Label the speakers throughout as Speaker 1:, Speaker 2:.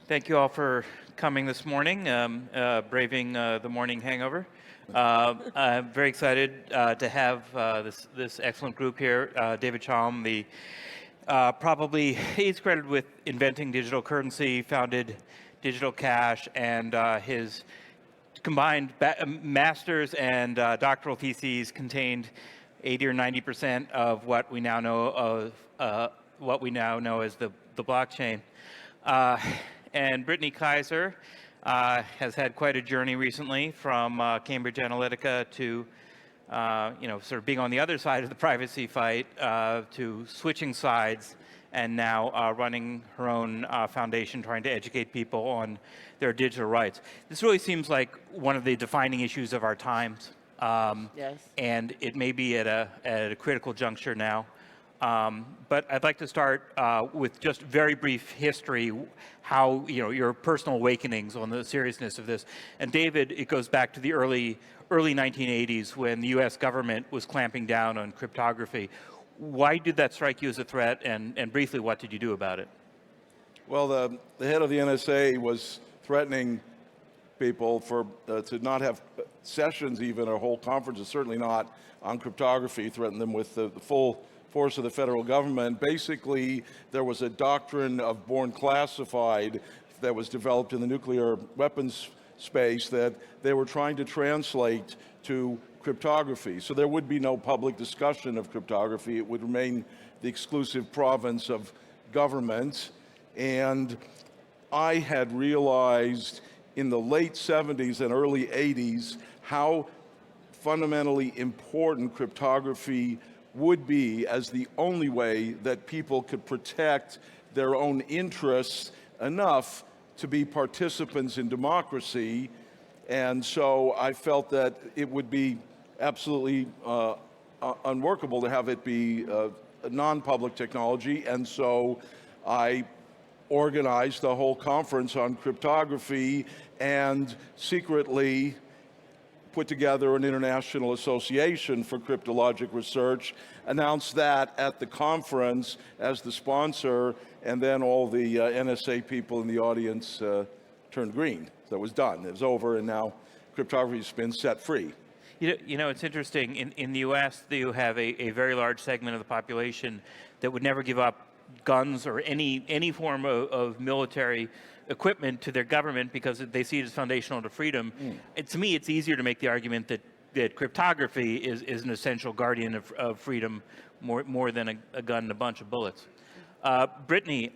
Speaker 1: Thank you all for coming this morning, braving the morning hangover. I'm very excited to have this excellent group here. David Chaum, probably he's credited with inventing digital currency, founded Digital Cash, and his combined master's and doctoral theses contained 80 or 90% of what we now know as the blockchain. And Brittany Kaiser has had quite a journey recently from Cambridge Analytica to sort of being on the other side of the privacy fight to switching sides and now running her own foundation trying to educate people on their digital rights. This really seems like one of the defining issues of our times.
Speaker 2: Yes.
Speaker 1: And it may be at a critical juncture now. But I'd like to start with just very brief history, how your personal awakenings on the seriousness of this. And David, it goes back to the early 1980s when the U.S. government was clamping down on cryptography. Why did that strike you as a threat? And briefly, what did you do about it?
Speaker 3: Well, the head of the NSA was threatening people to not have sessions, even or whole conferences, certainly not on cryptography, threatened them with the full force of the federal government. Basically, there was a doctrine of born classified that was developed in the nuclear weapons space that they were trying to translate to cryptography. So there would be no public discussion of cryptography. It would remain the exclusive province of government. And I had realized in the late 70s and early 80s how fundamentally important cryptography would be as the only way that people could protect their own interests enough to be participants in democracy. And so I felt that it would be absolutely unworkable to have it be a non-public technology. And so I organized the whole conference on cryptography and secretly put together an international association for cryptologic research, announced that at the conference as the sponsor, and then all the NSA people in the audience turned green. So it was done. It was over, and now cryptography has been set free.
Speaker 1: You know, it's interesting. In the U.S., you have a very large segment of the population that would never give up guns or any form of military equipment to their government because they see it as foundational to freedom. To me, it's easier to make the argument that cryptography is an essential guardian of freedom more than a gun and a bunch of bullets. Brittany,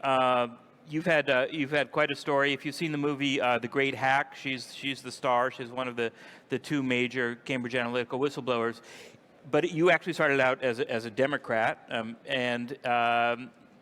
Speaker 1: you've had quite a story. If you've seen the movie The Great Hack, she's the star. She's one of the two major Cambridge Analytica whistleblowers. But you actually started out as a Democrat, and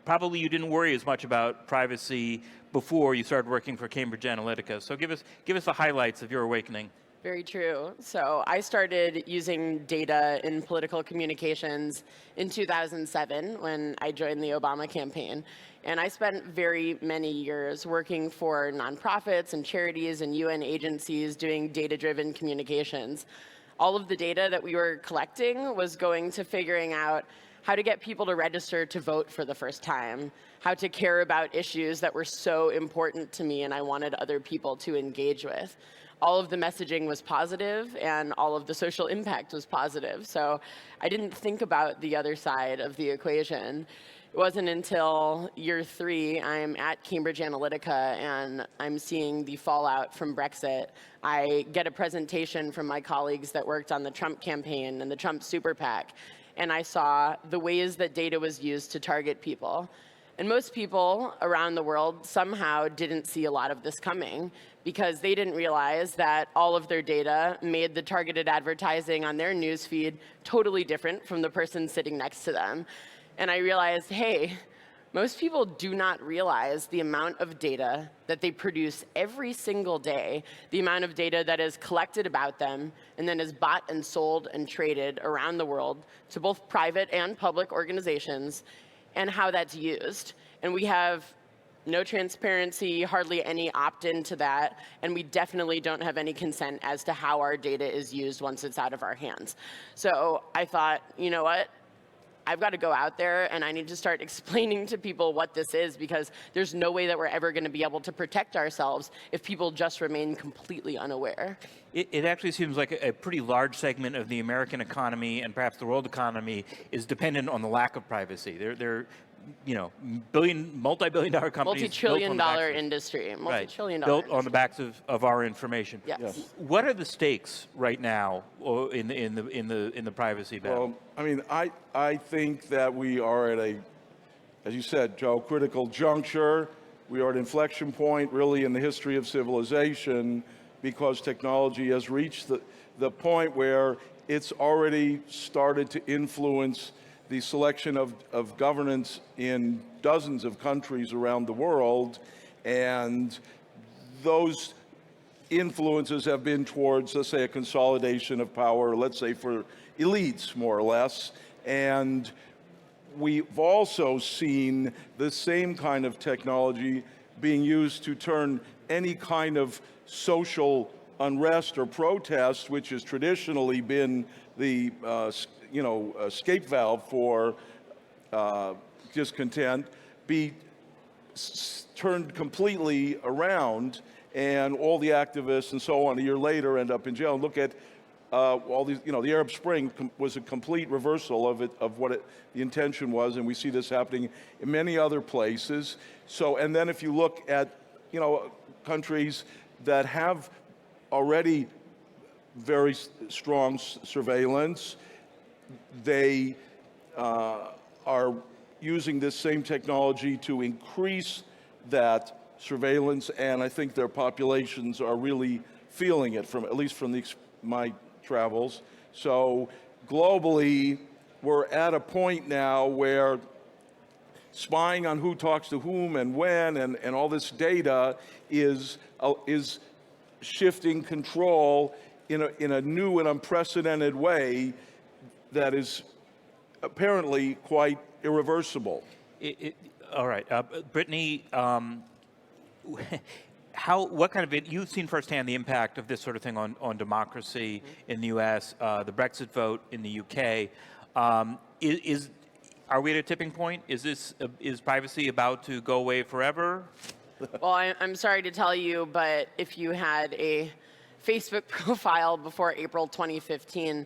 Speaker 1: probably you didn't worry as much about privacy before you started working for Cambridge Analytica. So give us the highlights of your awakening.
Speaker 2: Very true. So I started using data in political communications in 2007 when I joined the Obama campaign. And I spent very many years working for nonprofits and charities and UN agencies doing data-driven communications. All of the data that we were collecting was going to figuring out how to get people to register to vote for the first time, how to care about issues that were so important to me and I wanted other people to engage with. All of the messaging was positive and all of the social impact was positive. So I didn't think about the other side of the equation. It wasn't until year 3, I'm at Cambridge Analytica and I'm seeing the fallout from Brexit. I get a presentation from my colleagues that worked on the Trump campaign and the Trump super PAC. And I saw the ways that data was used to target people. And most people around the world somehow didn't see a lot of this coming because they didn't realize that all of their data made the targeted advertising on their newsfeed totally different from the person sitting next to them. And I realized, hey, most people do not realize the amount of data that they produce every single day, the amount of data that is collected about them and then is bought and sold and traded around the world to both private and public organizations, and how that's used. And we have no transparency, hardly any opt-in to that, and we definitely don't have any consent as to how our data is used once it's out of our hands. So I thought, you know what? I've got to go out there and I need to start explaining to people what this is, because there's no way that we're ever going to be able to protect ourselves if people just remain completely unaware.
Speaker 1: It actually seems like a pretty large segment of the American economy and perhaps the world economy is dependent on the lack of privacy. They're multi-billion-dollar companies,
Speaker 2: Multi-trillion-dollar industry, multi-trillion-dollar
Speaker 1: built on the backs of our information.
Speaker 2: Yes.
Speaker 1: What are the stakes right now in the privacy battle?
Speaker 3: Well, I mean, I think that we are at a, as you said, Joe, critical juncture. We are at an inflection point, really, in the history of civilization, because technology has reached the point where it's already started to influence the selection of governance in dozens of countries around the world, and those influences have been towards, let's say, a consolidation of power, let's say for elites, more or less. And we've also seen the same kind of technology being used to turn any kind of social unrest or protest, which has traditionally been the escape valve for discontent, be turned completely around, and all the activists and so on a year later end up in jail. And look at all these, the Arab Spring was a complete reversal of what the intention was, and we see this happening in many other places. So, and then if you look at, countries that have already very strong surveillance, they are using this same technology to increase that surveillance, and I think their populations are really feeling it, at least from my travels. So globally, we're at a point now where spying on who talks to whom and when and all this data is shifting control in a new and unprecedented way that is apparently quite irreversible.
Speaker 1: All right, Brittany, what kind of, you've seen firsthand the impact of this sort of thing on democracy in the U.S., the Brexit vote in the U.K. Are we at a tipping point? Is privacy about to go away forever?
Speaker 2: Well, I'm sorry to tell you, but if you had a Facebook profile before April 2015,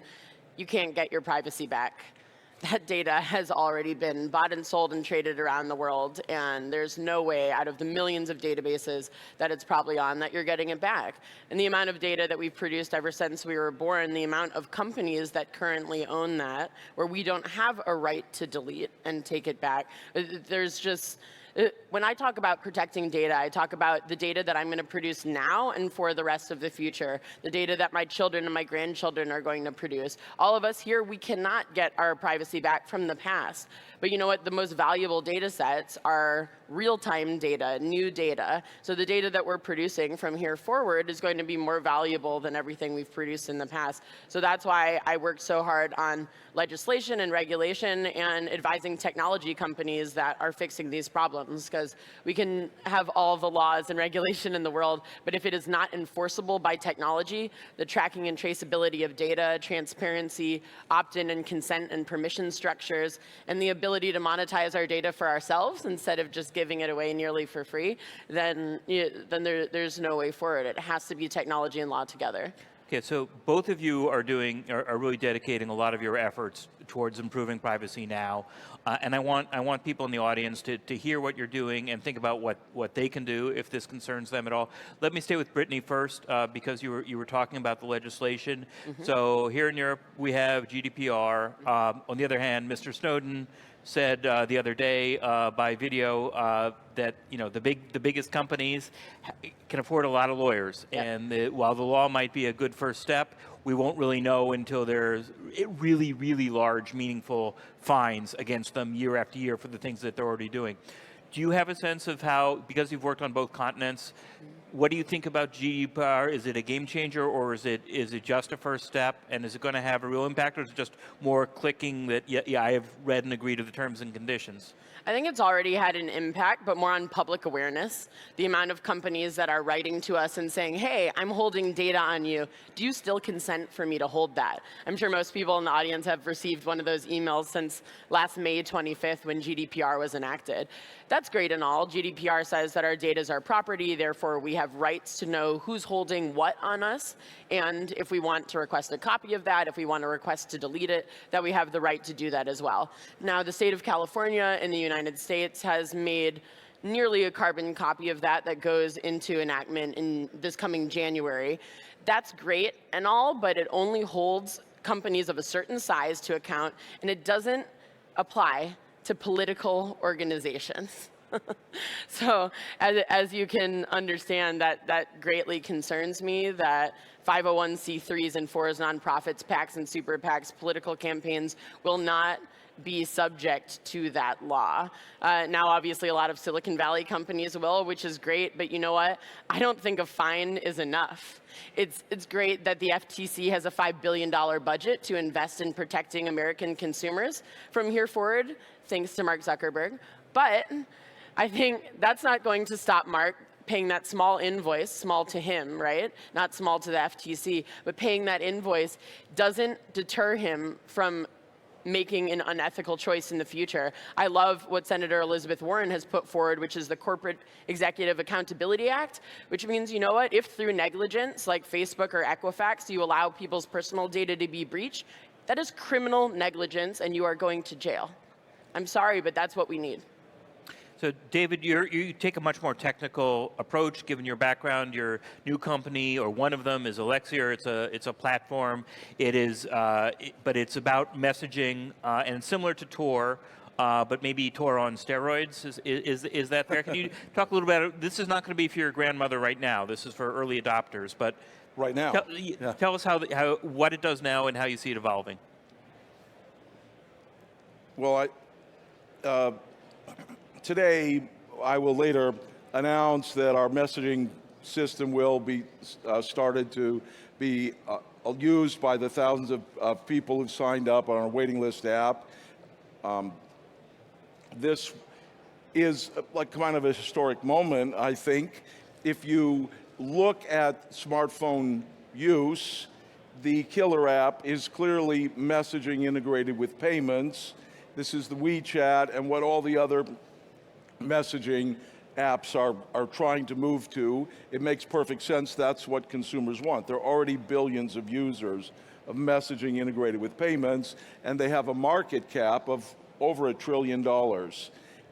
Speaker 2: you can't get your privacy back. That data has already been bought and sold and traded around the world, and there's no way out of the millions of databases that it's probably on that you're getting it back. And the amount of data that we've produced ever since we were born, the amount of companies that currently own that, where we don't have a right to delete and take it back, there's just, when I talk about protecting data, I talk about the data that I'm going to produce now and for the rest of the future, the data that my children and my grandchildren are going to produce. All of us here, we cannot get our privacy back from the past. But you know what? The most valuable data sets are real-time data, new data. So the data that we're producing from here forward is going to be more valuable than everything we've produced in the past. So that's why I worked so hard on legislation and regulation and advising technology companies that are fixing these problems, because we can have all the laws and regulation in the world, but if it is not enforceable by technology, the tracking and traceability of data, transparency, opt-in and consent and permission structures, and the ability to monetize our data for ourselves instead of just giving it away nearly for free, then there's no way forward. It has to be technology and law together.
Speaker 1: Okay, so both of you are really dedicating a lot of your efforts towards improving privacy now, and I want people in the audience to hear what you're doing and think about what they can do if this concerns them at all. Let me stay with Brittany first, because you were talking about the legislation. So here in Europe we have GDPR. On the other hand, Mr. Snowden said the other day by video that the biggest companies can afford a lot of lawyers, and while the law might be a good first step, we won't really know until there's really, really large, meaningful fines against them year after year for the things that they're already doing. Do you have a sense of how, because you've worked on both continents, What do you think about GDPR? Is it a game changer, or is it just a first step? And is it going to have a real impact, or is it just more clicking that, yeah, I have read and agreed to the terms and conditions?
Speaker 2: I think it's already had an impact, but more on public awareness. The amount of companies that are writing to us and saying, hey, I'm holding data on you. Do you still consent for me to hold that? I'm sure most people in the audience have received one of those emails since last May 25th when GDPR was enacted. That's great and all. GDPR says that our data is our property, therefore we have rights to know who's holding what on us, and if we want to request a copy of that, if we want to request to delete it, that we have the right to do that as well. Now, the state of California in the United States has made nearly a carbon copy of that goes into enactment in this coming January. That's great and all, but it only holds companies of a certain size to account, and it doesn't apply to political organizations. So as you can understand, that greatly concerns me, that 501c3s and 4s, nonprofits, PACs and super PACs, political campaigns will not be subject to that law. Now, obviously, a lot of Silicon Valley companies will, which is great, but you know what? I don't think a fine is enough. It's great that the FTC has a $5 billion budget to invest in protecting American consumers from here forward, thanks to Mark Zuckerberg. But I think that's not going to stop Mark paying that small invoice, small to him, right? Not small to the FTC, but paying that invoice doesn't deter him from making an unethical choice in the future. I love what Senator Elizabeth Warren has put forward, which is the Corporate Executive Accountability Act, which means, you know what, if through negligence like Facebook or Equifax, you allow people's personal data to be breached, that is criminal negligence and you are going to jail. I'm sorry, but that's what we need.
Speaker 1: So, David, you take a much more technical approach, given your background. Your new company, or one of them, is Elixxir. It's a platform. It is, but it's about messaging, and similar to Tor, but maybe Tor on steroids. Is that fair? Can you talk a little bit? This is not going to be for your grandmother right now. This is for early adopters. But
Speaker 3: Right now.
Speaker 1: Tell us what it does now and how you see it evolving.
Speaker 3: Well, today, I will later announce that our messaging system will be started to be used by the thousands of people who've signed up on our waiting list app. This is like kind of a historic moment, I think. If you look at smartphone use, the killer app is clearly messaging integrated with payments. This is the WeChat and what all the other messaging apps are trying to move to. It makes perfect sense. That's what consumers want. There are already billions of users of messaging integrated with payments, and they have a market cap of over $1 trillion.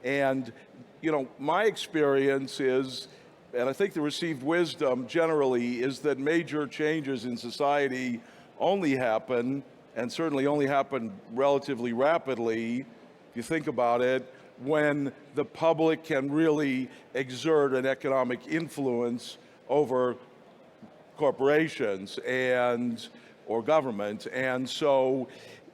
Speaker 3: And, you know, my experience is, and I think the received wisdom generally, is that major changes in society only happen, and certainly only happen relatively rapidly, if you think about it, when the public can really exert an economic influence over corporations or government. And so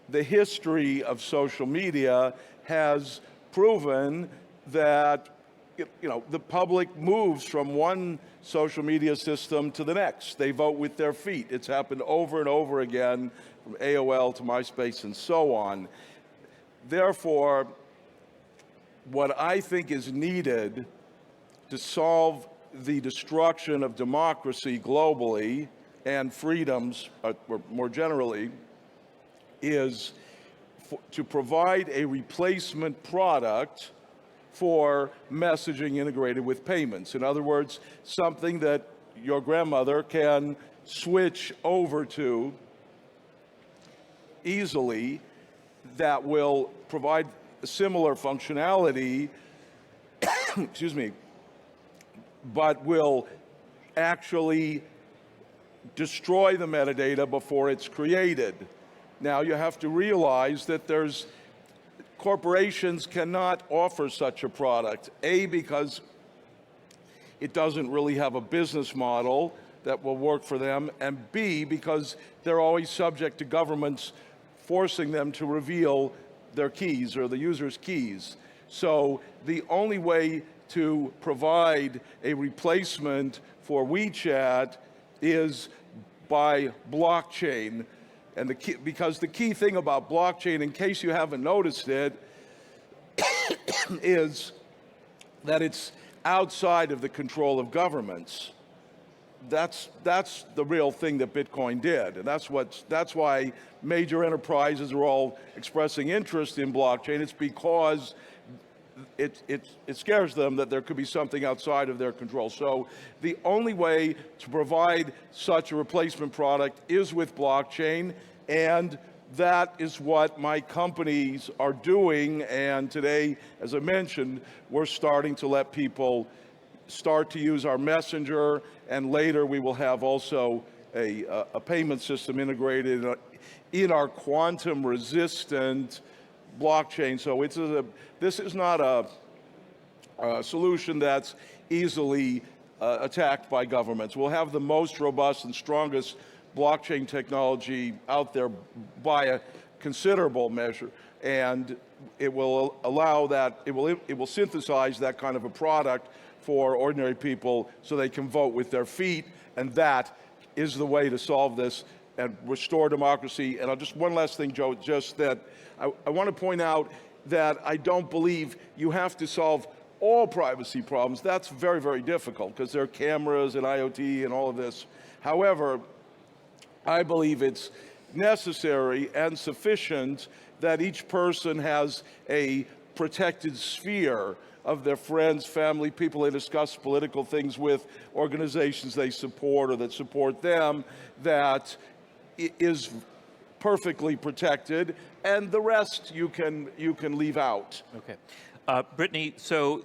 Speaker 3: the history of social media has proven that, you know, the public moves from one social media system to the next. They vote with their feet. It's happened over and over again, from AOL to MySpace and so on. Therefore, what I think is needed to solve the destruction of democracy globally and freedoms more generally is to provide a replacement product for messaging integrated with payments. In other words, something that your grandmother can switch over to easily that will provide similar functionality, excuse me, but will actually destroy the metadata before it's created. Now, you have to realize that corporations cannot offer such a product, A, because it doesn't really have a business model that will work for them, and B, because they're always subject to governments forcing them to reveal their keys or the user's keys. So the only way to provide a replacement for WeChat is by blockchain. And because the key thing about blockchain, in case you haven't noticed it, is that it's outside of the control of governments. That's the real thing that Bitcoin did, and that's why major enterprises are all expressing interest in blockchain. It's because it scares them that there could be something outside of their control. So the only way to provide such a replacement product is with blockchain, and that is what my companies are doing. And today, as I mentioned, we're starting to let people start to use our messenger, and later we will have also a payment system integrated in our quantum resistant blockchain. So this is not a solution that's easily attacked by governments. We'll have the most robust and strongest blockchain technology out there by a considerable measure, and it will allow that, it will synthesize that kind of a product for ordinary people so they can vote with their feet, and that is the way to solve this and restore democracy. And just one last thing, Joe, just that I want to point out that I don't believe you have to solve all privacy problems. That's very, very difficult because there are cameras and IoT and all of this. However, I believe it's necessary and sufficient that each person has a protected sphere of their friends, family, people they discuss political things with, organizations they support or that support them, that is perfectly protected, and the rest you can leave out.
Speaker 1: Okay. Brittany, so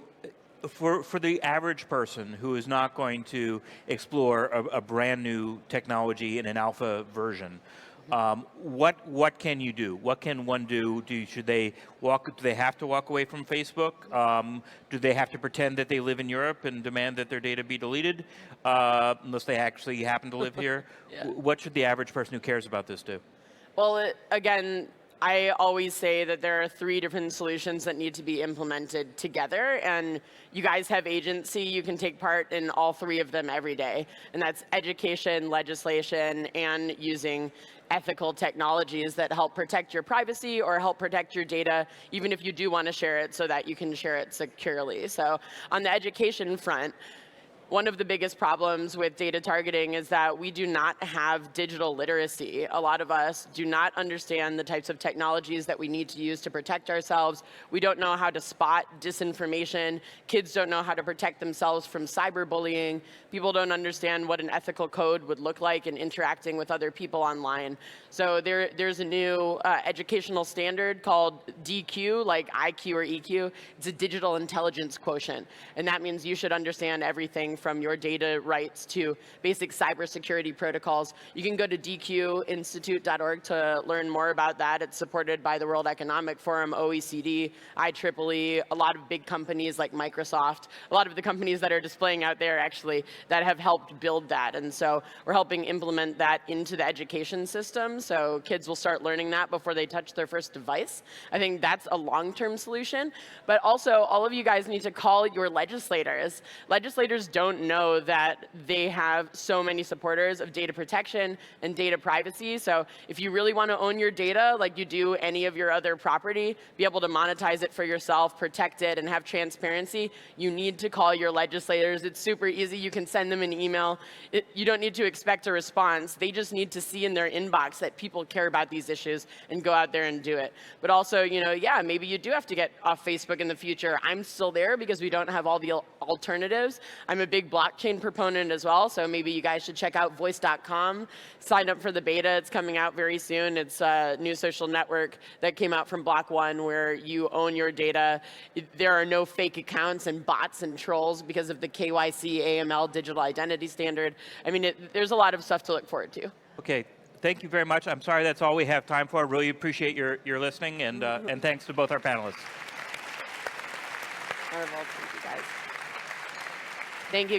Speaker 1: for the average person who is not going to explore a brand new technology in an alpha version, what can you do? What can one do? Do they have to walk away from Facebook? Do they have to pretend that they live in Europe and demand that their data be deleted, unless they actually happen to live here?
Speaker 2: Yeah.
Speaker 1: What should the average person who cares about this do?
Speaker 2: Well, again, I always say that there are 3 different solutions that need to be implemented together, and you guys have agency. You can take part in all 3 of them every day, and that's education, legislation, and using ethical technologies that help protect your privacy or help protect your data, even if you do want to share it, so that you can share it securely. So on the education front, one of the biggest problems with data targeting is that we do not have digital literacy. A lot of us do not understand the types of technologies that we need to use to protect ourselves. We don't know how to spot disinformation. Kids don't know how to protect themselves from cyberbullying. People don't understand what an ethical code would look like in interacting with other people online. So there's a new educational standard called DQ, like IQ or EQ. It's a digital intelligence quotient. And that means you should understand everything from your data rights to basic cybersecurity protocols. You can go to dqinstitute.org to learn more about that. It's supported by the World Economic Forum, OECD, IEEE, a lot of big companies like Microsoft, a lot of the companies that are displaying out there actually that have helped build that. And so we're helping implement that into the education system, so kids will start learning that before they touch their first device. I think that's a long-term solution. But also, all of you guys need to call your legislators. Legislators don't know that they have so many supporters of data protection and data privacy. So if you really want to own your data like you do any of your other property, be able to monetize it for yourself, protect it, and have transparency, you need to call your legislators. It's super easy. You can send them an email. You don't need to expect a response. They just need to see in their inbox that people care about these issues and go out there and do it. But also, yeah, maybe you do have to get off Facebook in the future. I'm still there because we don't have all the alternatives. I'm a big blockchain proponent as well, so maybe you guys should check out voice.com. Sign up for the beta. It's coming out very soon. It's a new social network that came out from Block One where you own your data. There are no fake accounts and bots and trolls because of the KYC AML digital identity standard. I mean, there's a lot of stuff to look forward to.
Speaker 1: Okay. Thank you very much. I'm sorry that's all we have time for. I really appreciate your listening, and thanks to both our panelists.
Speaker 2: Wonderful. Thank you, guys. Thank you.